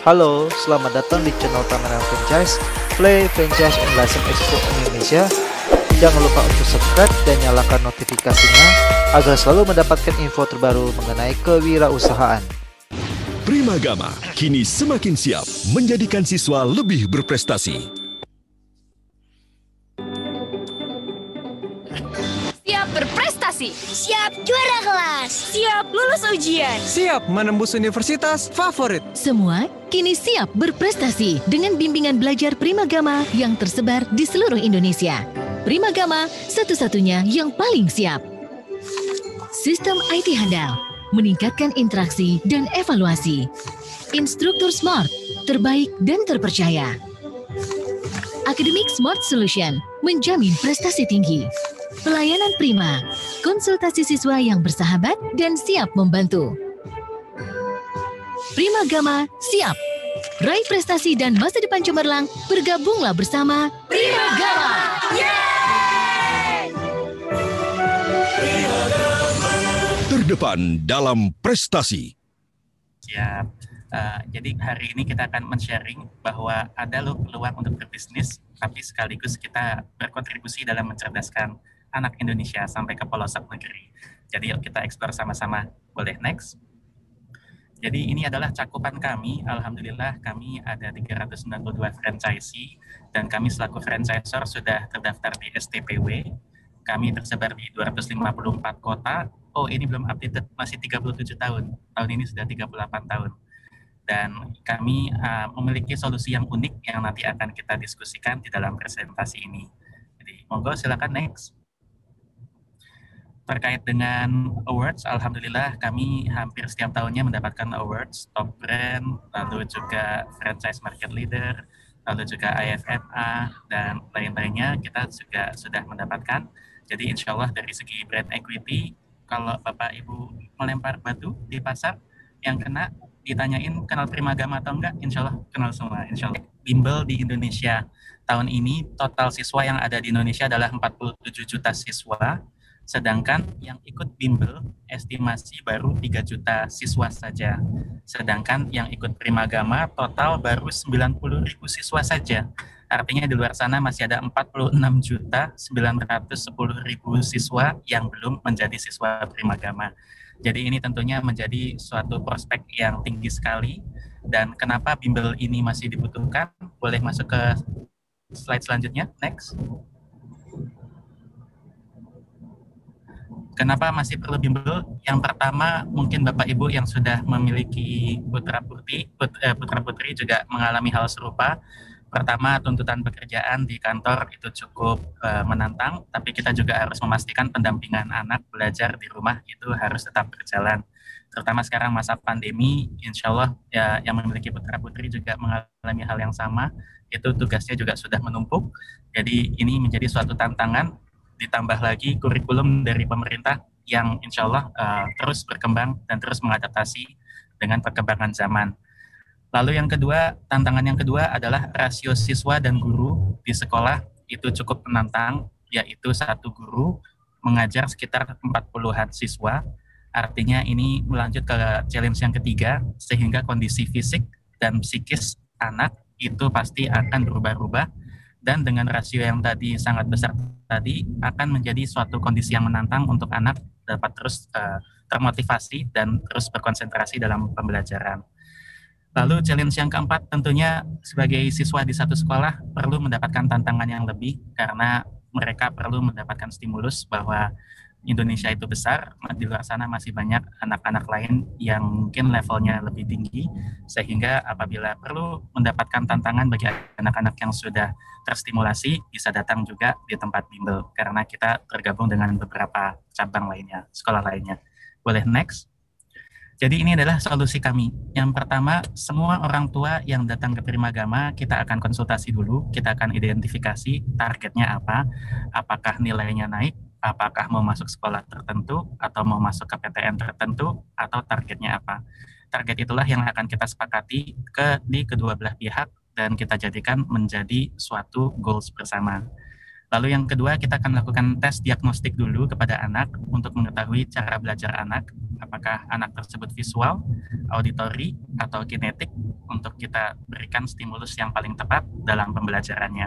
Halo, selamat datang di channel Tangerang Franchise, Play Franchise and License Expo Indonesia. Jangan lupa untuk subscribe dan nyalakan notifikasinya agar selalu mendapatkan info terbaru mengenai kewirausahaan. Primagama kini semakin siap menjadikan siswa lebih berprestasi. Siap berprestasi, siap juara kelas, siap lulus ujian, siap menembus universitas favorit. Semua kini siap berprestasi dengan bimbingan belajar Primagama yang tersebar di seluruh Indonesia. Primagama satu-satunya yang paling siap. Sistem IT handal, meningkatkan interaksi dan evaluasi. Instruktur smart, terbaik dan terpercaya. Academic Smart Solution, menjamin prestasi tinggi. Pelayanan prima, konsultasi siswa yang bersahabat dan siap membantu. Primagama siap. Raih prestasi dan masa depan cemerlang, bergabunglah bersama Primagama. Terdepan dalam prestasi. Siap. Jadi hari ini kita akan men-sharing bahwa ada loh peluang untuk berbisnis, tapi sekaligus kita berkontribusi dalam mencerdaskan anak Indonesia sampai ke pelosok negeri. Jadi yuk kita eksplor sama-sama. Boleh next? Jadi ini adalah cakupan kami. Alhamdulillah kami ada 392 franchisee dan kami selaku franchisor sudah terdaftar di STPW. Kami tersebar di 254 kota. Oh, ini belum updated, masih 37 tahun. Tahun ini sudah 38 tahun. Dan kami memiliki solusi yang unik yang nanti akan kita diskusikan di dalam presentasi ini. Jadi monggo silakan next. Terkait dengan awards, alhamdulillah kami hampir setiap tahunnya mendapatkan awards, top brand, lalu juga franchise market leader, lalu juga IFMA, dan lain-lainnya kita juga sudah mendapatkan. Jadi insya Allah dari segi brand equity, kalau Bapak Ibu melempar batu di pasar, yang kena ditanyain kenal Primagama atau enggak, insya Allah kenal semua, insya Allah. Bimbel di Indonesia tahun ini, total siswa yang ada di Indonesia adalah 47 juta siswa, sedangkan yang ikut bimbel estimasi baru 3 juta siswa saja. Sedangkan yang ikut Primagama total baru 90.000 siswa saja. Artinya di luar sana masih ada 46.910.000 siswa yang belum menjadi siswa Primagama. Jadi ini tentunya menjadi suatu prospek yang tinggi sekali. Dan kenapa bimbel ini masih dibutuhkan? Boleh masuk ke slide selanjutnya, next. Kenapa masih perlu bimbel? Yang pertama, mungkin Bapak Ibu yang sudah memiliki putra-putri juga mengalami hal serupa. Pertama, tuntutan pekerjaan di kantor itu cukup menantang, tapi kita juga harus memastikan pendampingan anak belajar di rumah itu harus tetap berjalan. Terutama sekarang masa pandemi, insya Allah ya, yang memiliki putra-putri juga mengalami hal yang sama, itu tugasnya juga sudah menumpuk. Jadi ini menjadi suatu tantangan, ditambah lagi kurikulum dari pemerintah yang insya Allah terus berkembang dan terus mengadaptasi dengan perkembangan zaman. Lalu yang kedua, tantangan yang kedua adalah rasio siswa dan guru di sekolah itu cukup menantang, yaitu satu guru mengajar sekitar 40-an siswa. Artinya ini melanjut ke challenge yang ketiga, sehingga kondisi fisik dan psikis anak itu pasti akan berubah-ubah. Dan dengan rasio yang tadi sangat besar tadi akan menjadi suatu kondisi yang menantang untuk anak dapat terus termotivasi dan terus berkonsentrasi dalam pembelajaran. Lalu challenge yang keempat tentunya sebagai siswa di satu sekolah perlu mendapatkan tantangan yang lebih karena mereka perlu mendapatkan stimulus bahwa Indonesia itu besar, di luar sana masih banyak anak-anak lain yang mungkin levelnya lebih tinggi, sehingga apabila perlu mendapatkan tantangan bagi anak-anak yang sudah terstimulasi, bisa datang juga di tempat bimbel, karena kita tergabung dengan beberapa cabang lainnya, sekolah lainnya. Boleh next? Jadi ini adalah solusi kami. Yang pertama, semua orang tua yang datang ke Primagama, kita akan konsultasi dulu, kita akan identifikasi targetnya apa, apakah nilainya naik, apakah mau masuk sekolah tertentu, atau mau masuk ke PTN tertentu, atau targetnya apa. Target itulah yang akan kita sepakati di kedua belah pihak, dan kita jadikan menjadi suatu goals bersama. Lalu yang kedua, kita akan melakukan tes diagnostik dulu kepada anak untuk mengetahui cara belajar anak, apakah anak tersebut visual, auditory, atau kinetik, untuk kita berikan stimulus yang paling tepat dalam pembelajarannya.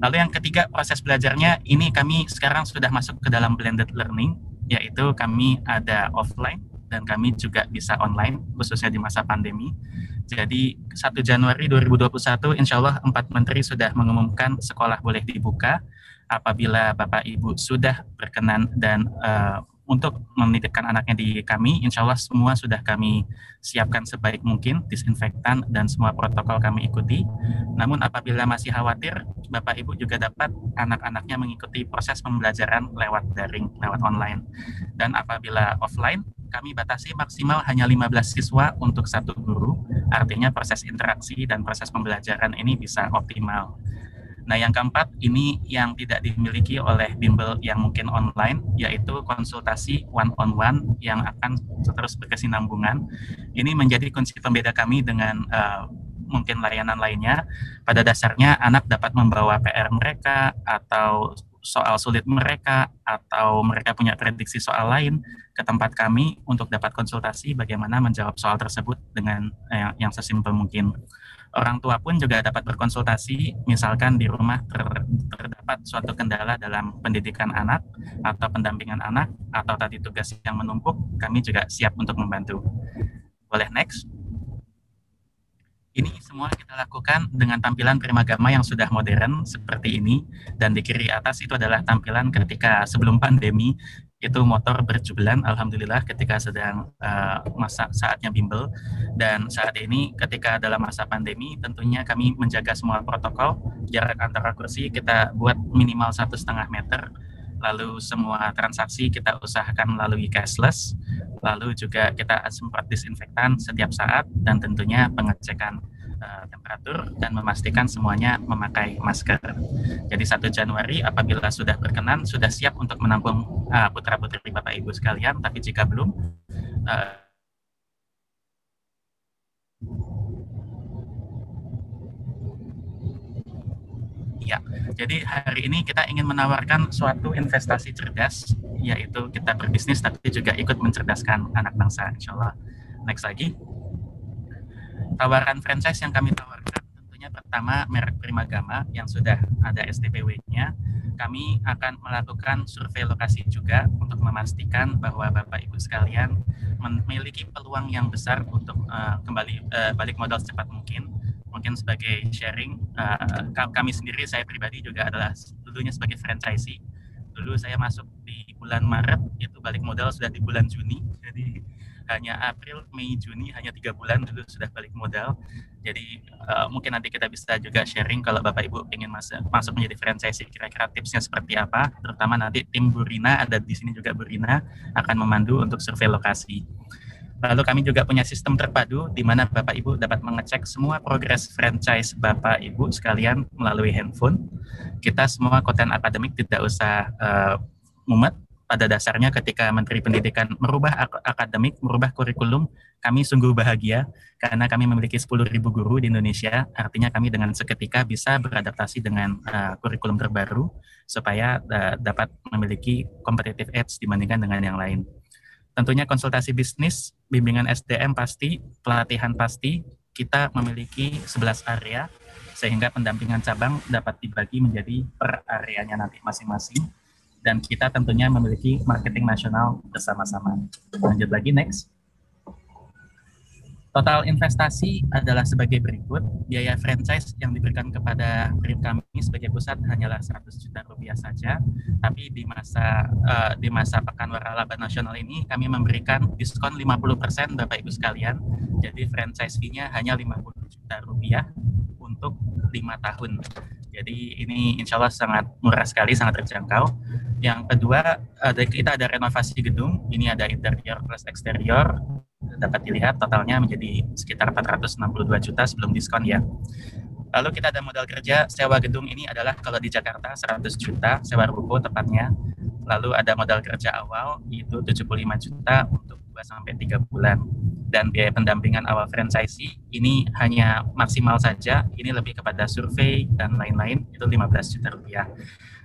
Lalu yang ketiga, proses belajarnya, ini kami sekarang sudah masuk ke dalam blended learning, yaitu kami ada offline, dan kami juga bisa online, khususnya di masa pandemi. Jadi 1 Januari 2021, insya Allah 4 menteri sudah mengumumkan sekolah boleh dibuka apabila Bapak Ibu sudah berkenan dan untuk menitipkan anaknya di kami, insya Allah semua sudah kami siapkan sebaik mungkin, disinfektan dan semua protokol kami ikuti. Namun apabila masih khawatir, Bapak Ibu juga dapat anak-anaknya mengikuti proses pembelajaran lewat daring, lewat online. Dan apabila offline, kami batasi maksimal hanya 15 siswa untuk 1 guru, artinya proses interaksi dan proses pembelajaran ini bisa optimal. Nah, yang keempat, ini yang tidak dimiliki oleh bimbel yang mungkin online, yaitu konsultasi one-on-one yang akan terus berkesinambungan. Ini menjadi kunci pembeda kami dengan mungkin layanan lainnya. Pada dasarnya, anak dapat membawa PR mereka, atau soal sulit mereka, atau mereka punya prediksi soal lain ke tempat kami untuk dapat konsultasi bagaimana menjawab soal tersebut dengan yang sesimpel mungkin. Orang tua pun juga dapat berkonsultasi, misalkan di rumah terdapat suatu kendala dalam pendidikan anak atau pendampingan anak atau tadi tugas yang menumpuk, kami juga siap untuk membantu. Boleh next? Ini semua kita lakukan dengan tampilan Primagama yang sudah modern seperti ini, dan di kiri atas itu adalah tampilan ketika sebelum pandemi, itu motor berjubelan, alhamdulillah ketika sedang masa saatnya bimbel. Dan saat ini ketika dalam masa pandemi, tentunya kami menjaga semua protokol, jarak antara kursi kita buat minimal 1,5 meter, lalu semua transaksi kita usahakan melalui cashless, lalu juga kita semprot disinfektan setiap saat, dan tentunya pengecekan temperatur dan memastikan semuanya memakai masker. Jadi 1 Januari apabila sudah berkenan, sudah siap untuk menampung putra-putri Bapak Ibu sekalian, tapi jika belum, ya, jadi hari ini kita ingin menawarkan suatu investasi cerdas, yaitu kita berbisnis tapi juga ikut mencerdaskan anak bangsa, insya Allah. Next lagi. Tawaran franchise yang kami tawarkan tentunya pertama merek Primagama yang sudah ada STPW-nya. Kami akan melakukan survei lokasi juga untuk memastikan bahwa Bapak Ibu sekalian memiliki peluang yang besar untuk kembali balik modal secepat mungkin. Mungkin sebagai sharing, kami sendiri, saya pribadi juga adalah dulunya sebagai franchisee. Dulu saya masuk di bulan Maret, itu balik modal sudah di bulan Juni. Jadi hanya April, Mei, Juni, hanya 3 bulan dulu sudah balik modal. Jadi mungkin nanti kita bisa juga sharing kalau Bapak Ibu ingin masuk menjadi franchisee, kira-kira tipsnya seperti apa. Terutama nanti tim Burina, ada di sini juga Burina, akan memandu untuk survei lokasi. Lalu kami juga punya sistem terpadu di mana Bapak Ibu dapat mengecek semua progres franchise Bapak Ibu sekalian melalui handphone. Kita semua konten akademik tidak usah mumet. Pada dasarnya ketika Menteri Pendidikan merubah akademik, merubah kurikulum, kami sungguh bahagia karena kami memiliki 10.000 guru di Indonesia. Artinya kami dengan seketika bisa beradaptasi dengan kurikulum terbaru supaya dapat memiliki competitive edge dibandingkan dengan yang lain. Tentunya konsultasi bisnis, bimbingan SDM pasti, pelatihan pasti, kita memiliki 11 area, sehingga pendampingan cabang dapat dibagi menjadi per areanya nanti masing-masing, dan kita tentunya memiliki marketing nasional bersama-sama. Lanjut lagi, next. Total investasi adalah sebagai berikut. Biaya franchise yang diberikan kepada kami sebagai pusat hanyalah 100 juta rupiah saja. Tapi di masa Pekan Waralaba Nasional ini kami memberikan diskon 50% Bapak Ibu sekalian. Jadi franchise fee-nya hanya 50 juta rupiah untuk 5 tahun. Jadi ini insya Allah sangat murah sekali, sangat terjangkau. Yang kedua, kita ada renovasi gedung. Ini ada interior plus eksterior. Dapat dilihat totalnya menjadi sekitar 462 juta sebelum diskon ya. Lalu kita ada modal kerja, sewa gedung ini adalah kalau di Jakarta 100 juta, sewa ruko tepatnya. Lalu ada modal kerja awal, itu 75 juta untuk 2-3 bulan. Dan biaya pendampingan awal franchisee ini hanya maksimal saja, ini lebih kepada survei dan lain-lain, itu 15 juta rupiah.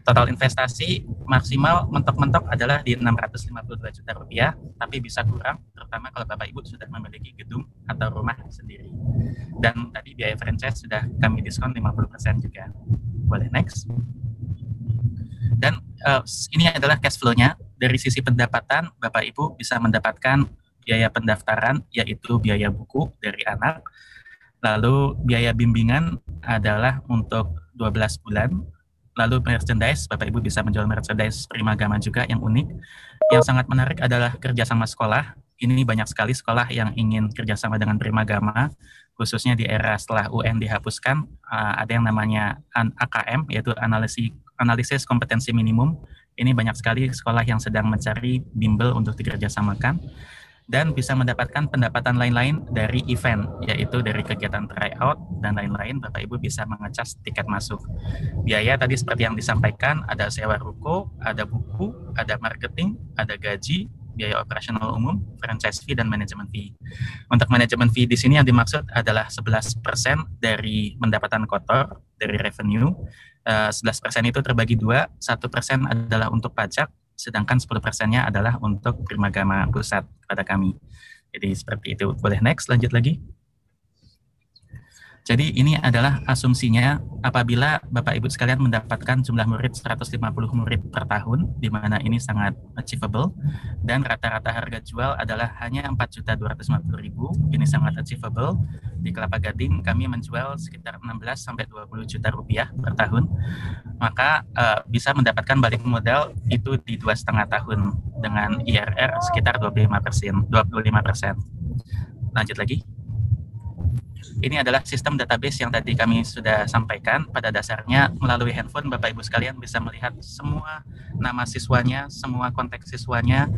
Total investasi maksimal mentok-mentok adalah di 652 juta rupiah, tapi bisa kurang, terutama kalau Bapak Ibu sudah memiliki gedung atau rumah sendiri. Dan tadi biaya franchise sudah kami diskon 50% juga. Boleh next. Dan ini adalah cash flow-nya. Dari sisi pendapatan, Bapak Ibu bisa mendapatkan biaya pendaftaran, yaitu biaya buku dari anak. Lalu biaya bimbingan adalah untuk 12 bulan. Lalu merchandise, Bapak Ibu bisa menjual merchandise Primagama juga yang unik. Yang sangat menarik adalah kerjasama sekolah. Ini banyak sekali sekolah yang ingin kerjasama dengan Primagama, khususnya di era setelah UN dihapuskan. Ada yang namanya AKM, yaitu analisis kompetensi minimum. Ini banyak sekali sekolah yang sedang mencari bimbel untuk dikerjasamakan. Dan bisa mendapatkan pendapatan lain-lain dari event, yaitu dari kegiatan tryout dan lain-lain. Bapak Ibu bisa mengecas tiket masuk. Biaya tadi seperti yang disampaikan, ada sewa ruko, ada buku, ada marketing, ada gaji, biaya operasional umum, franchise fee, dan manajemen fee. Untuk manajemen fee di sini yang dimaksud adalah 11% dari pendapatan kotor, dari revenue. 11% itu terbagi 2, 1% adalah untuk pajak, sedangkan 10%-nya adalah untuk Primagama pusat kepada kami. Jadi seperti itu. Boleh next, lanjut lagi. Jadi ini adalah asumsinya apabila Bapak Ibu sekalian mendapatkan jumlah murid 150 murid per tahun, di mana ini sangat achievable, dan rata-rata harga jual adalah hanya 4.250.000, ini sangat achievable. Di Kelapa Gading kami menjual sekitar 16-20 juta rupiah per tahun, maka bisa mendapatkan balik modal itu di 2,5 tahun dengan IRR sekitar 25%. Lanjut lagi. Ini adalah sistem database yang tadi kami sudah sampaikan. Pada dasarnya melalui handphone Bapak Ibu sekalian bisa melihat semua nama siswanya, semua konteks siswanya,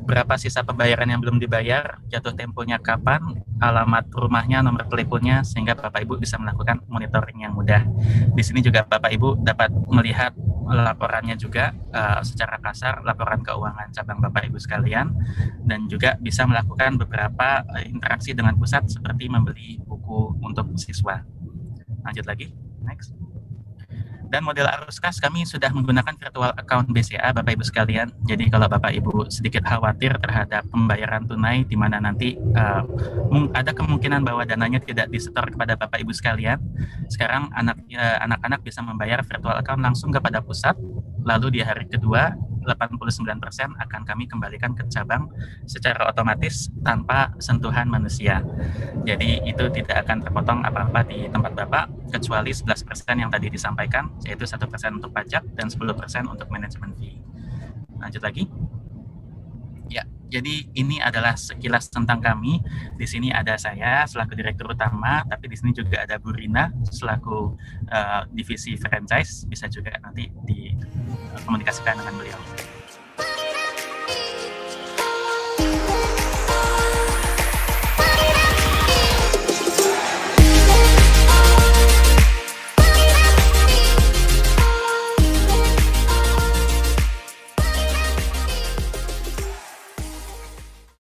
berapa sisa pembayaran yang belum dibayar, jatuh temponya kapan, alamat rumahnya, nomor teleponnya, sehingga Bapak Ibu bisa melakukan monitoring yang mudah. Di sini juga Bapak Ibu dapat melihat laporannya juga secara kasar, laporan keuangan cabang Bapak Ibu sekalian, dan juga bisa melakukan beberapa interaksi dengan pusat seperti membeli buku untuk siswa. Lanjut lagi, next. Dan model arus kas kami sudah menggunakan virtual account BCA Bapak Ibu sekalian. Jadi kalau Bapak Ibu sedikit khawatir terhadap pembayaran tunai di mana nanti ada kemungkinan bahwa dananya tidak disetor kepada Bapak Ibu sekalian, sekarang anak-anak bisa membayar virtual account langsung kepada pusat, lalu di hari kedua 89% akan kami kembalikan ke cabang secara otomatis tanpa sentuhan manusia. Jadi itu tidak akan terpotong apa-apa di tempat Bapak, kecuali 11% yang tadi disampaikan, yaitu 1% untuk pajak dan 10% untuk manajemen fee. Lanjut lagi. Ya, jadi ini adalah sekilas tentang kami. Di sini ada saya selaku direktur utama, tapi di sini juga ada Bu Rina selaku divisi franchise. Bisa juga nanti dikomunikasikan dengan beliau.